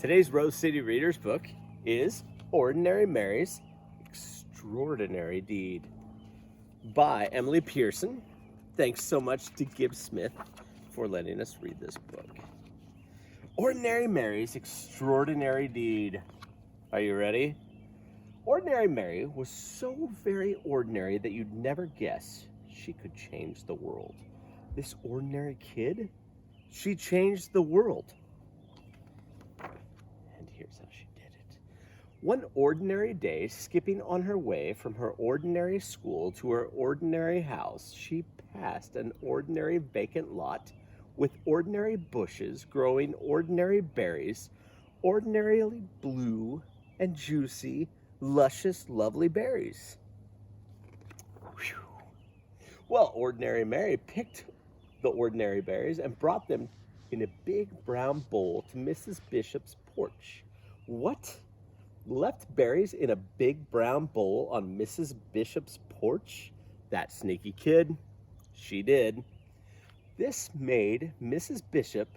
Today's Rose City Readers book is Ordinary Mary's Extraordinary Deed by Emily Pearson. Thanks so much to Gibbs Smith for letting us read this book. Ordinary Mary's Extraordinary Deed. Are you ready? Ordinary Mary was so very ordinary that you'd never guess she could change the world. This ordinary kid, she changed the world. And here's how she did it. One ordinary day, skipping on her way from her ordinary school to her ordinary house, she passed an ordinary vacant lot with ordinary bushes growing ordinary berries, ordinarily blue and juicy, luscious, lovely berries. Whew. Well, Ordinary Mary picked the ordinary berries and brought them in a big brown bowl to Mrs. Bishop's porch. What? Left berries in a big brown bowl on Mrs. Bishop's porch? That sneaky kid. She did. This made Mrs. Bishop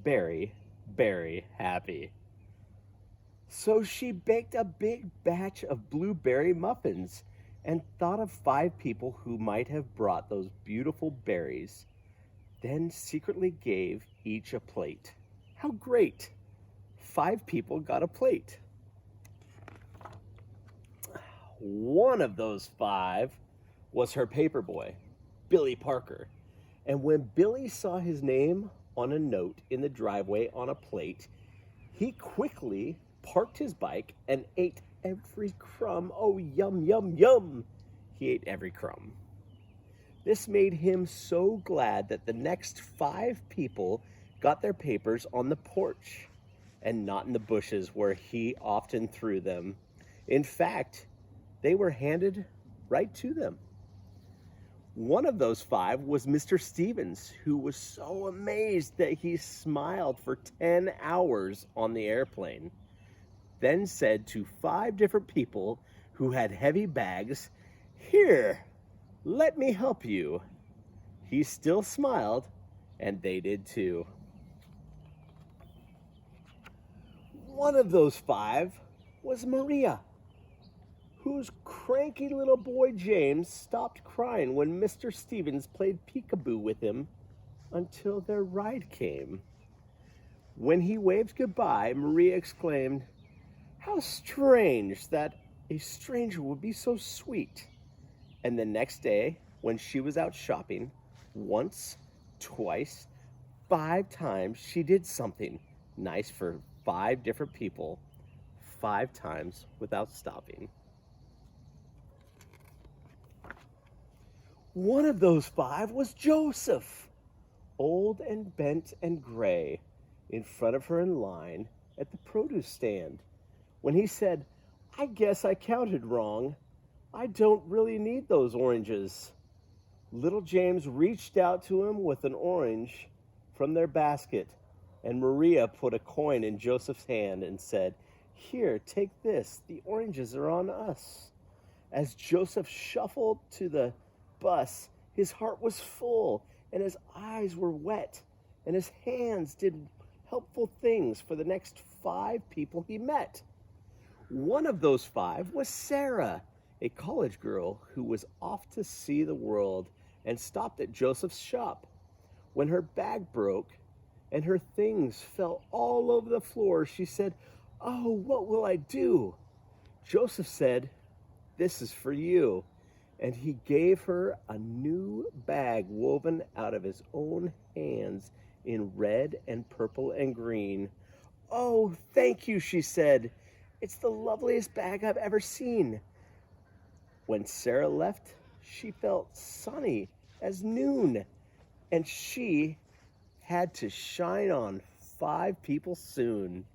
very, very happy. So she baked a big batch of blueberry muffins and thought of 5 people who might have brought those beautiful berries, then secretly gave each a plate. How great! 5 people got a plate. One of those 5 was her paper boy, Billy Parker. And when Billy saw his name on a note in the driveway on a plate, he quickly parked his bike and ate every crumb. Oh, yum, yum, yum. He ate every crumb. This made him so glad that the next 5 people got their papers on the porch and not in the bushes where he often threw them. In fact, they were handed right to them. One of those 5 was Mr. Stevens, who was so amazed that he smiled for 10 hours on the airplane, then said to 5 different people who had heavy bags, "Here, let me help you." He still smiled, and they did too. One of those 5 was Maria, whose cranky little boy James stopped crying when Mr. Stevens played peekaboo with him until their ride came. When he waved goodbye, Maria exclaimed, "How strange that a stranger would be so sweet." And the next day, when she was out shopping, once, twice, 5 times, she did something nice for 5 different people, 5 times without stopping. One of those 5 was Joseph, old and bent and gray, in front of her in line at the produce stand. When he said, "I guess I counted wrong. I don't really need those oranges." Little James reached out to him with an orange from their basket, and Maria put a coin in Joseph's hand and said, "Here, take this. The oranges are on us." As Joseph shuffled to the bus, his heart was full, and his eyes were wet, and his hands did helpful things for the next 5 people he met. One of those 5 was Sarah, a college girl who was off to see the world and stopped at Joseph's shop. When her bag broke and her things fell all over the floor, she said, "Oh, what will I do?" Joseph said, "This is for you." And he gave her a new bag woven out of his own hands in red and purple and green. "Oh, thank you," she said. "It's the loveliest bag I've ever seen." When Sarah left, she felt sunny as noon, and she had to shine on 5 people soon.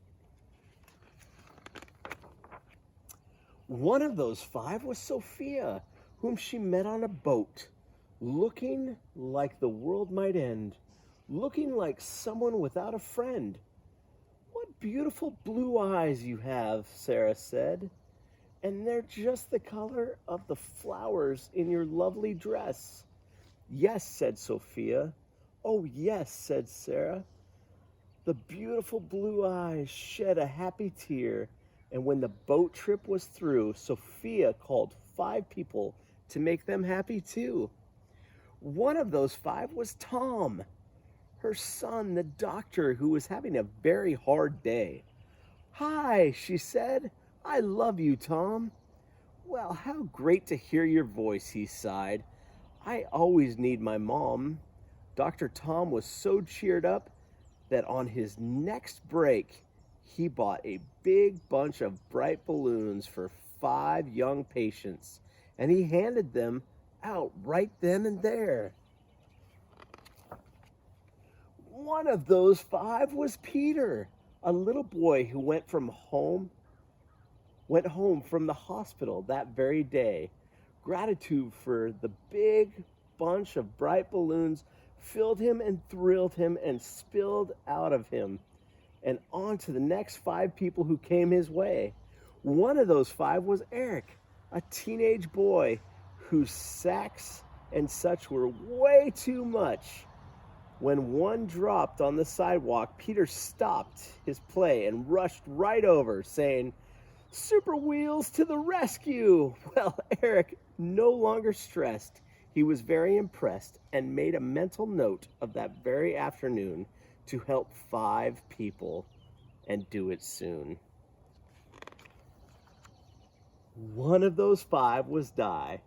One of those 5 was Sophia, whom she met on a boat, looking like the world might end, looking like someone without a friend. "What beautiful blue eyes you have," Sarah said, "and they're just the color of the flowers in your lovely dress." "Yes," said Sophia. "Oh, yes," said Sarah. The beautiful blue eyes shed a happy tear, and when the boat trip was through, Sophia called 5 people to make them happy too. One of those 5 was Tom, her son, the doctor, who was having a very hard day. "Hi," she said. "I love you, Tom." "Well, how great to hear your voice," he sighed. "I always need my mom." Dr. Tom was so cheered up that on his next break, he bought a big bunch of bright balloons for 5 young patients, and he handed them out right then and there. One of those 5 was Peter, a little boy who went home from the hospital that very day. Gratitude for the big bunch of bright balloons filled him and thrilled him and spilled out of him and on to the next 5 people who came his way. One of those 5 was Eric, a teenage boy whose sacks and such were way too much. When one dropped on the sidewalk, Peter stopped his play and rushed right over, saying, "Super Wheels to the rescue!" Well, Eric no longer stressed. He was very impressed and made a mental note of that very afternoon to help 5 people and do it soon. One of those 5 was Di,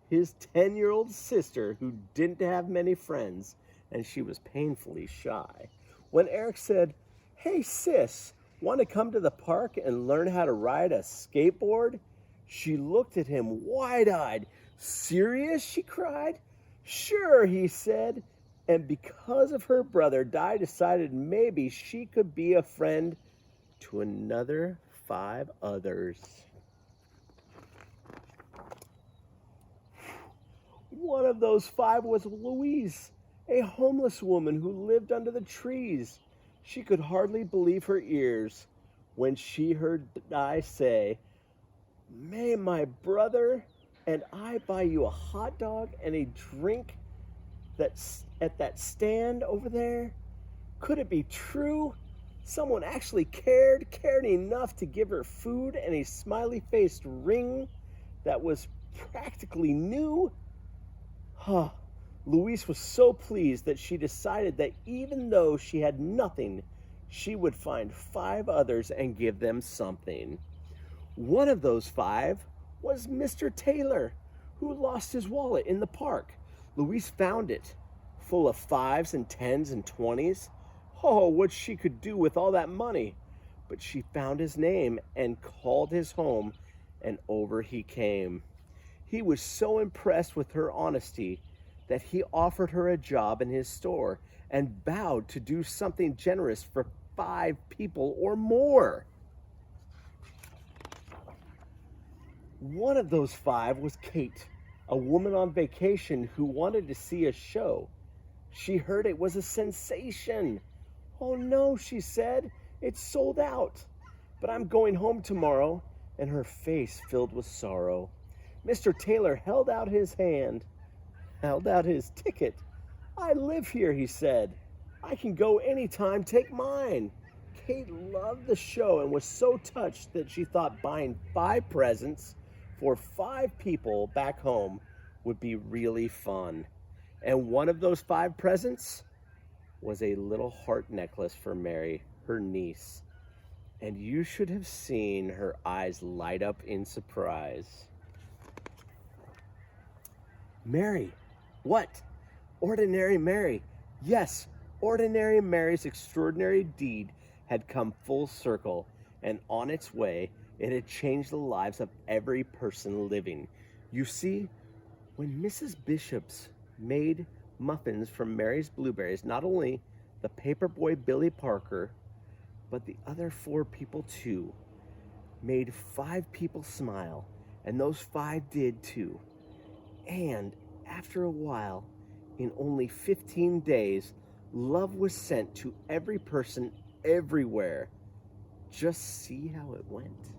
his 10-year-old sister who didn't have many friends, and she was painfully shy. When Eric said, "Hey sis, want to come to the park and learn how to ride a skateboard?" She looked at him wide-eyed. "Serious?" she cried. "Sure," he said. And because of her brother, Di decided maybe she could be a friend to another 5 others. One of those 5 was Louise, a homeless woman who lived under the trees. She could hardly believe her ears when she heard Di say, "May my brother and I buy you a hot dog and a drink that's at that stand over there? Could it be true? Someone actually cared enough to give her food and a smiley-faced ring that was practically new?" Louise was so pleased that she decided that even though she had nothing, she would find 5 others and give them something. One of those 5 was Mr. Taylor, who lost his wallet in the park. Louise found it, full of 5s and 10s and 20s. Oh, what she could do with all that money. But she found his name and called his home, and over he came. He was so impressed with her honesty that he offered her a job in his store and vowed to do something generous for 5 people or more. One of those 5 was Kate, a woman on vacation who wanted to see a show. She heard it was a sensation. "Oh no," she said, "it's sold out. But I'm going home tomorrow," and her face filled with sorrow. Mr. Taylor held out his ticket. "I live here," he said. "I can go anytime, take mine." Kate loved the show and was so touched that she thought buying 5 presents for 5 people back home would be really fun. And one of those 5 presents was a little heart necklace for Mary, her niece. And you should have seen her eyes light up in surprise. "Mary, what? Ordinary Mary." Yes, Ordinary Mary's extraordinary deed had come full circle, and on its way, it had changed the lives of every person living. You see, when Mrs. Bishop's made muffins from Mary's blueberries, not only the paper boy Billy Parker, but the other 4 people too, made 5 people smile, and those 5 did too. And after a while, in only 15 days, love was sent to every person everywhere. Just see how it went.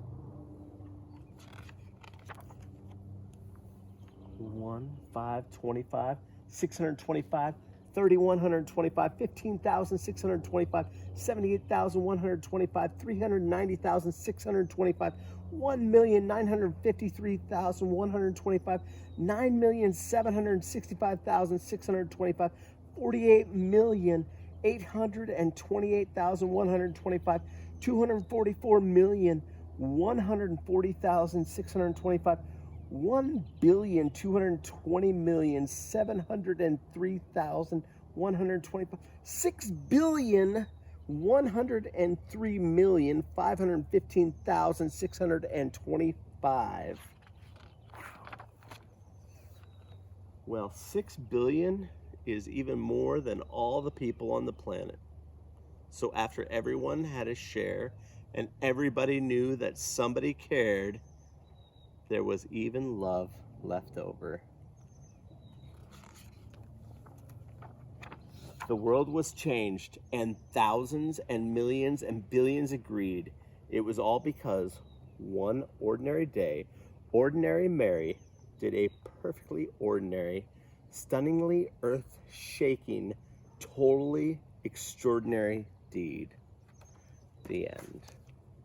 1, 5, 25, 625, 3,125, 15,625, 78,125, 390,625, 1,953,125, 9,765,625, 48,828,125, 244,140,625, 1,220,703,125, 6,103,515,625. Well, 6 billion is even more than all the people on the planet. So after everyone had a share and everybody knew that somebody cared, there was even love left over. The world was changed, and thousands and millions and billions agreed. It was all because one ordinary day, ordinary Mary did a perfectly ordinary, stunningly earth-shaking, totally extraordinary deed. The end.